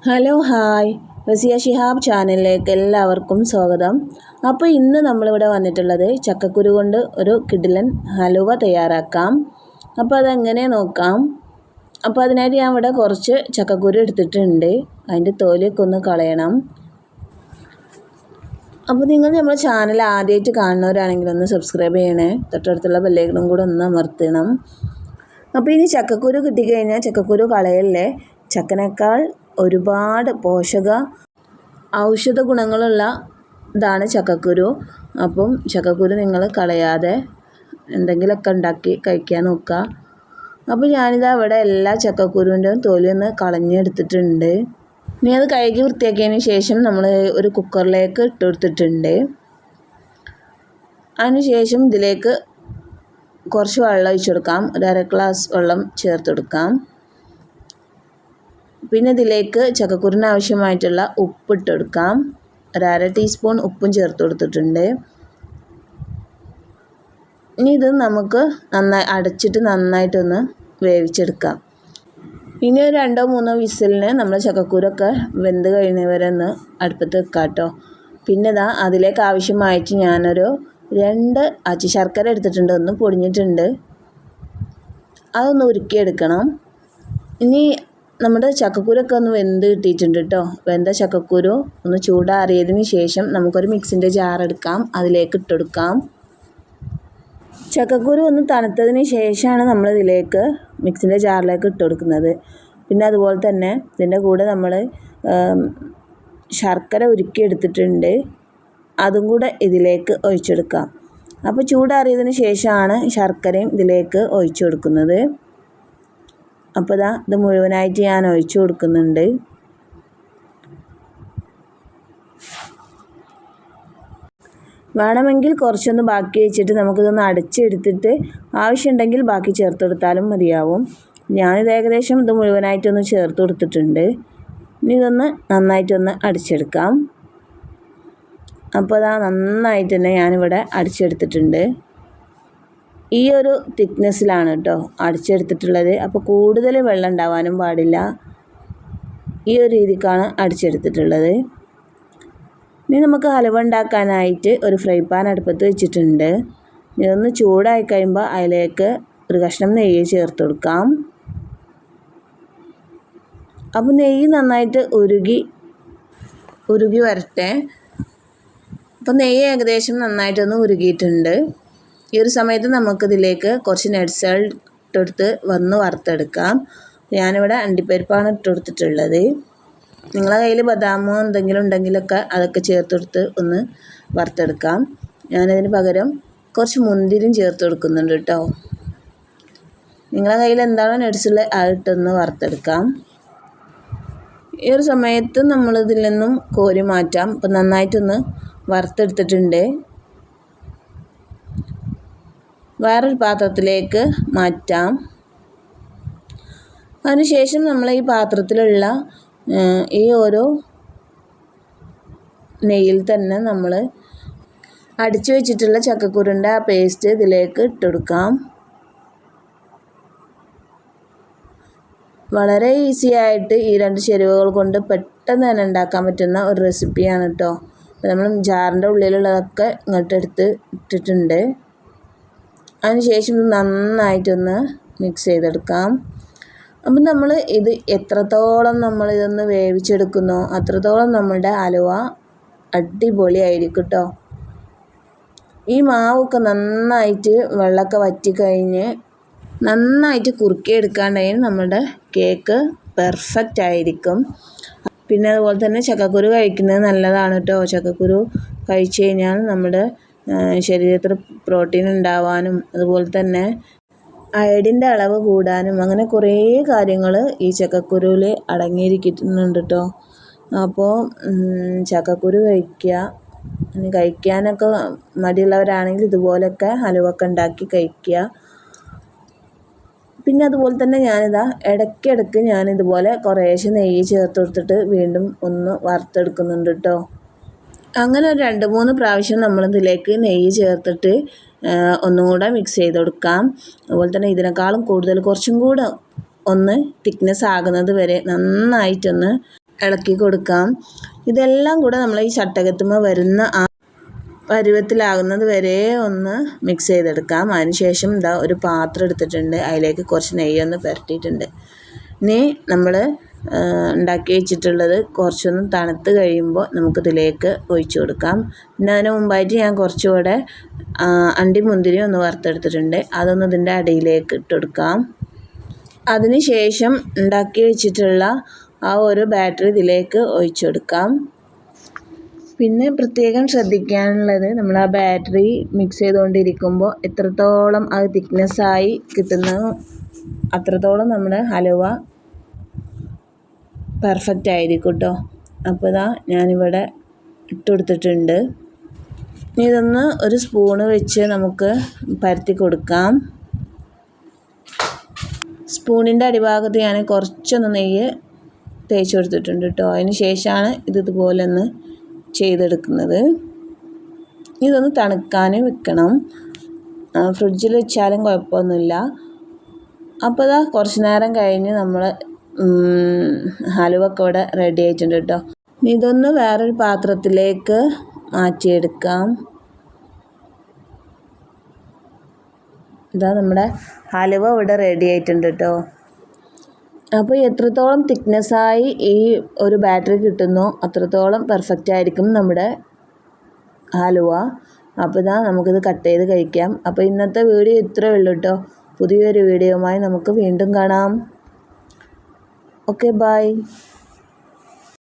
Hello hi Raziya Shihab ചാനലിലേക്ക് എല്ലാവർക്കും സ്വാഗതം. അപ്പോൾ ഇന്ന് നമ്മളിവിടെ വന്നിട്ടുള്ളത് ചക്കക്കുരു കൊണ്ട് ഒരു കിടിലൻ ഹലുവ തയ്യാറാക്കാം. അപ്പോൾ അതെങ്ങനെ നോക്കാം. അപ്പോൾ അതിനായിട്ട് ഞാൻ ഇവിടെ കുറച്ച് ചക്കക്കുരു എടുത്തിട്ടുണ്ട്. അതിൻ്റെ തോലിയൊക്കെ ഒന്ന് കളയണം. അപ്പോൾ നിങ്ങൾ നമ്മുടെ ചാനൽ ആദ്യമായിട്ട് കാണുന്നവരാണെങ്കിൽ ഒന്ന് സബ്സ്ക്രൈബ് ചെയ്യണേ. തൊട്ടടുത്തുള്ള ബെല്ലൈക്കണും കൂടെ ഒന്ന് അമർത്തണം. അപ്പോൾ ഇനി ചക്കക്കുരു കിട്ടിക്കഴിഞ്ഞാൽ ചക്കക്കുരു കളയല്ലേ. ചക്കനേക്കാൾ ഒരുപാട് ഔഷധ ഗുണങ്ങളുള്ള ഇതാണ് ചക്കക്കുരു. അപ്പം ചക്കക്കുരു നിങ്ങൾ കളയാതെ എന്തെങ്കിലുമൊക്കെ ഉണ്ടാക്കി കഴിക്കാൻ നോക്കുക. അപ്പോൾ ഞാനിതാ ഇവിടെ എല്ലാ ചക്കക്കുരുവിൻ്റെയും തൊലിയൊന്ന് കളഞ്ഞെടുത്തിട്ടുണ്ട്. ഇനി അത് കഴുകി വൃത്തിയാക്കിയതിന് ശേഷം നമ്മൾ ഒരു കുക്കറിലേക്ക് ഇട്ട് കൊടുത്തിട്ടുണ്ട്. അതിനുശേഷം ഇതിലേക്ക് കുറച്ച് വെള്ളം ഒഴിച്ചു കൊടുക്കാം. ഒരു അര ഗ്ലാസ് വെള്ളം ചേർത്ത് കൊടുക്കാം. പിന്നെ ഇതിലേക്ക് ചക്കക്കുരുവിന് ആവശ്യമായിട്ടുള്ള ഉപ്പിട്ട് കൊടുക്കാം. ഒരു അര ടീസ്പൂൺ ഉപ്പും ചേർത്ത് കൊടുത്തിട്ടുണ്ട്. ഇനി ഇത് നമുക്ക് അടച്ചിട്ട് നന്നായിട്ടൊന്ന് വേവിച്ചെടുക്കാം. ഇനി ഒരു 2-3 വിസിലിന് നമ്മൾ ചക്കക്കുരൊക്കെ വെന്ത് കഴിയുന്നവരെ ഒന്ന് അടുപ്പത്ത് വെക്കാം കേട്ടോ. പിന്നെ അതിലേക്ക് ആവശ്യമായിട്ട് ഞാനൊരു 2 അച്ചി ശർക്കര എടുത്തിട്ടുണ്ട്. ഒന്ന് പൊടിഞ്ഞിട്ടുണ്ട്. അതൊന്ന് ഉരുക്കിയെടുക്കണം. ഇനി നമ്മുടെ ചക്കക്കുരൊക്കെ ഒന്ന് വെന്ത് കിട്ടിയിട്ടുണ്ട് കേട്ടോ. വെന്ത ചക്കക്കുരു ഒന്ന് ചൂടാറിയതിന് ശേഷം നമുക്കൊരു മിക്സിൻ്റെ ജാർ എടുക്കാം. അതിലേക്ക് ഇട്ടെടുക്കാം. ചക്കക്കുരു ഒന്ന് തണുത്തതിന് ശേഷമാണ് നമ്മളിതിലേക്ക് മിക്സിൻ്റെ ജാറിലേക്ക് ഇട്ട് കൊടുക്കുന്നത്. പിന്നെ അതുപോലെ തന്നെ ഇതിൻ്റെ കൂടെ നമ്മൾ ശർക്കര ഉരുക്കി എടുത്തിട്ടുണ്ട്. അതും കൂടെ ഇതിലേക്ക് ഒഴിച്ചെടുക്കാം. അപ്പോൾ ചൂടാറിയതിന് ശേഷമാണ് ശർക്കരയും ഇതിലേക്ക് ഒഴിച്ചു കൊടുക്കുന്നത്. അപ്പോൾ ഇത് മുഴുവനായിട്ട് ഞാൻ ഒഴിച്ചു കൊടുക്കുന്നുണ്ട്. വേണമെങ്കിൽ കുറച്ചൊന്ന് ബാക്കി വെച്ചിട്ട് നമുക്കിതൊന്ന് അടച്ചെടുത്തിട്ട് ആവശ്യമുണ്ടെങ്കിൽ ബാക്കി ചേർത്ത് കൊടുത്താലും മതിയാവും. ഞാനിത് ഏകദേശം ഇത് മുഴുവനായിട്ടൊന്ന് ചേർത്ത് കൊടുത്തിട്ടുണ്ട്. ഇനി ഇതൊന്ന് നന്നായിട്ടൊന്ന് അടിച്ചെടുക്കാം. അപ്പോൾ നന്നായിട്ട് തന്നെ ഞാനിവിടെ അടിച്ചെടുത്തിട്ടുണ്ട്. ഈ ഒരു തിക്നെസ്സിലാണ് കേട്ടോ അടിച്ചെടുത്തിട്ടുള്ളത്. അപ്പോൾ കൂടുതൽ വെള്ളം ഉണ്ടാവാനും പാടില്ല. ഈ ഒരു രീതിക്കാണ് അടിച്ചെടുത്തിട്ടുള്ളത്. ഇനി നമുക്ക് ഹലുവ ഉണ്ടാക്കാനായിട്ട് ഒരു ഫ്രൈ പാൻ അടുപ്പത്ത് വെച്ചിട്ടുണ്ട്. ഇതൊന്ന് ചൂടായി കഴിയുമ്പോൾ അതിലേക്ക് ഒരു കഷ്ണം നെയ്യ് ചേർത്ത് കൊടുക്കാം. അപ്പോൾ നെയ്യ് നന്നായിട്ട് ഉരുകി വരട്ടെ. അപ്പോൾ നെയ്യ് ഏകദേശം നന്നായിട്ടൊന്ന് ഉരുകിയിട്ടുണ്ട്. ഈ ഒരു സമയത്ത് നമുക്കിതിലേക്ക് കുറച്ച് നട്ട്സുകൾ ഇട്ടെടുത്ത് വറുത്തെടുക്കാം. ഞാനിവിടെ അണ്ടിപ്പരിപ്പാണ് ഇട്ട് കൊടുത്തിട്ടുള്ളത്. നിങ്ങളുടെ കയ്യിൽ ബദാമോ എന്തെങ്കിലും ഉണ്ടെങ്കിലൊക്കെ അതൊക്കെ ചേർത്തെടുത്ത് ഒന്ന് വറുത്തെടുക്കാം. ഞാനതിന് പകരം കുറച്ച് മുന്തിരിയും ചേർത്ത് കൊടുക്കുന്നുണ്ട് കേട്ടോ. നിങ്ങളുടെ കയ്യിൽ എന്താണോ നട്ട്സുള്ളത് അതിട്ടൊന്ന് വറുത്തെടുക്കാം. ഈ ഒരു സമയത്ത് നമ്മളിതിൽ നിന്നും കോരി മാറ്റാം. അപ്പോൾ നന്നായിട്ടൊന്ന് വറുത്തെടുത്തിട്ടുണ്ട്. വേറൊരു പാത്രത്തിലേക്ക് മാറ്റാം. അതിനുശേഷം നമ്മൾ ഈ പാത്രത്തിലുള്ള ഈ ഓരോ നെയ്യിൽ തന്നെ നമ്മൾ അടിച്ചു വെച്ചിട്ടുള്ള ചക്കക്കുരുൻ്റെ ആ പേസ്റ്റ് ഇതിലേക്ക് ഇട്ടെടുക്കാം. വളരെ ഈസി ആയിട്ട് ഈ 2 ചേരുവകൾ കൊണ്ട് പെട്ടെന്ന് തന്നെ ഉണ്ടാക്കാൻ പറ്റുന്ന ഒരു റെസിപ്പിയാണ് കേട്ടോ. അപ്പോൾ നമ്മൾ ജാറിൻ്റെ ഉള്ളിലുള്ളതൊക്കെ ഇങ്ങോട്ടെടുത്ത് ഇട്ടിട്ടുണ്ട്. അതിനുശേഷം ഇത് നന്നായിട്ടൊന്ന് മിക്സ് ചെയ്തെടുക്കാം. അപ്പം നമ്മൾ ഇത് എത്രത്തോളം നമ്മളിതൊന്ന് വേവിച്ചെടുക്കുന്നോ അത്രത്തോളം നമ്മളുടെ ഹലുവ അടിപൊളിയായിരിക്കും കേട്ടോ. ഈ മാവൊക്കെ നന്നായിട്ട് വെള്ളമൊക്കെ വറ്റിക്കഴിഞ്ഞ് നന്നായിട്ട് കുറുക്കിയെടുക്കാണ്ടായാൽ നമ്മുടെ കേക്ക് പെർഫെക്റ്റ് ആയിരിക്കും. പിന്നെ അതുപോലെ തന്നെ ചക്കക്കുരു കഴിക്കുന്നത് നല്ലതാണ് കേട്ടോ. ചക്കക്കുരു കഴിച്ചു കഴിഞ്ഞാൽ നമ്മുടെ ശരീരത്തിൽ പ്രോട്ടീൻ ഉണ്ടാവാനും അതുപോലെ തന്നെ അയഡിൻ്റെ അളവ് കൂടാനും അങ്ങനെ കുറേ കാര്യങ്ങൾ ഈ ചക്കക്കുരുവിൽ അടങ്ങിയിരിക്കുന്നുണ്ട് കേട്ടോ. അപ്പോൾ ചക്കക്കുരു കഴിക്കാനൊക്കെ മടിയുള്ളവരാണെങ്കിൽ ഇതുപോലൊക്കെ ഹലുവൊക്കെ ഉണ്ടാക്കി കഴിക്കുക. പിന്നെ അതുപോലെ തന്നെ ഇടയ്ക്കിടയ്ക്ക് ഞാനിതുപോലെ കുറേശ്ശെ നെയ്യ് ചേർത്ത് കൊടുത്തിട്ട് വീണ്ടും ഒന്ന് വറുത്തെടുക്കുന്നുണ്ട് കേട്ടോ. അങ്ങനെ ഒരു 2-3 പ്രാവശ്യം നമ്മളിതിലേക്ക് നെയ്യ് ചേർത്തിട്ട് ഒന്നും കൂടെ മിക്സ് ചെയ്ത് കൊടുക്കാം. അതുപോലെ തന്നെ ഇതിനേക്കാളും കൂടുതൽ കുറച്ചും കൂടെ ഒന്ന് തിക്നെസ് ആകുന്നത് വരെ നന്നായിട്ടൊന്ന് ഇളക്കി കൊടുക്കാം. ഇതെല്ലാം കൂടെ നമ്മൾ ഈ ചട്ടകത്തുമ്മ വരുന്ന ആ പരുവത്തിലാകുന്നത് വരെ ഒന്ന് മിക്സ് ചെയ്തെടുക്കാം. അതിനുശേഷം ഒരു പാത്രം എടുത്തിട്ടുണ്ട്, അതിലേക്ക് കുറച്ച് നെയ്യൊന്ന് പുരട്ടിയിട്ടുണ്ട്. ഇനി നമ്മൾ ഉണ്ടാക്കി വെച്ചിട്ടുള്ളത് കുറച്ചൊന്ന് തണുത്ത് കഴിയുമ്പോൾ നമുക്കിതിലേക്ക് ഒഴിച്ചു കൊടുക്കാം. പിന്നെ അതിന് മുമ്പായിട്ട് ഞാൻ കുറച്ചുകൂടെ അണ്ടി മുന്തിരി ഒന്ന് വറുത്തെടുത്തിട്ടുണ്ട്, അതൊന്ന് ഇതിൻ്റെ അടിയിലേക്ക് ഇട്ട് കൊടുക്കാം. അതിന് ശേഷം ഉണ്ടാക്കി വെച്ചിട്ടുള്ള ആ ഒരു ബാറ്ററി ഇതിലേക്ക് ഒഴിച്ചു കൊടുക്കാം. പിന്നെ പ്രത്യേകം ശ്രദ്ധിക്കാനുള്ളത്, നമ്മൾ ആ ബാറ്ററി മിക്സ് ചെയ്തുകൊണ്ടിരിക്കുമ്പോൾ എത്രത്തോളം അത് തിക്നെസ്സായി കിട്ടുന്നോ അത്രത്തോളം നമ്മുടെ ഹലുവ പെർഫെക്റ്റ് ആയിരിക്കും കേട്ടോ. അപ്പോൾ ഞാനിവിടെ ഇട്ട് കൊടുത്തിട്ടുണ്ട്. ഇതൊന്ന് ഒരു സ്പൂണ് വെച്ച് നമുക്ക് പരത്തി കൊടുക്കാം. സ്പൂണിൻ്റെ അടിഭാഗത്ത് ഞാൻ കുറച്ചൊന്ന് നെയ്യ് തേച്ച് കൊടുത്തിട്ടുണ്ട് കേട്ടോ. അതിന് ശേഷമാണ് ഇതുപോലെ ഒന്ന് ചെയ്തെടുക്കുന്നത്. ഇതൊന്ന് തണുക്കാൻ വെക്കണം, ഫ്രിഡ്ജിൽ വെച്ചാലും കുഴപ്പമൊന്നുമില്ല. അപ്പോൾ കുറച്ച് നേരം കഴിഞ്ഞ് നമ്മൾ ഹലുവ ഒക്കെ ഇവിടെ റെഡി ആയിട്ടുണ്ട് കേട്ടോ. ഇതൊന്ന് വേറൊരു പാത്രത്തിലേക്ക് മാറ്റിയെടുക്കാം. നമ്മുടെ ഹലുവ ഇവിടെ റെഡി ആയിട്ടുണ്ട് കേട്ടോ. അപ്പോൾ എത്രത്തോളം തിക്നെസ്സായി ഈ ഒരു ബാറ്ററി കിട്ടുന്നോ അത്രത്തോളം പെർഫെക്റ്റ് ആയിരിക്കും നമ്മുടെ ഹലുവ. അപ്പോൾ നമുക്കിത് കട്ട് ചെയ്ത് കഴിക്കാം. അപ്പോൾ ഇന്നത്തെ വീഡിയോ ഇത്രയേ ഉള്ളൂ കേട്ടോ. പുതിയൊരു വീഡിയോയുമായി നമുക്ക് വീണ്ടും കാണാം. Okay, by.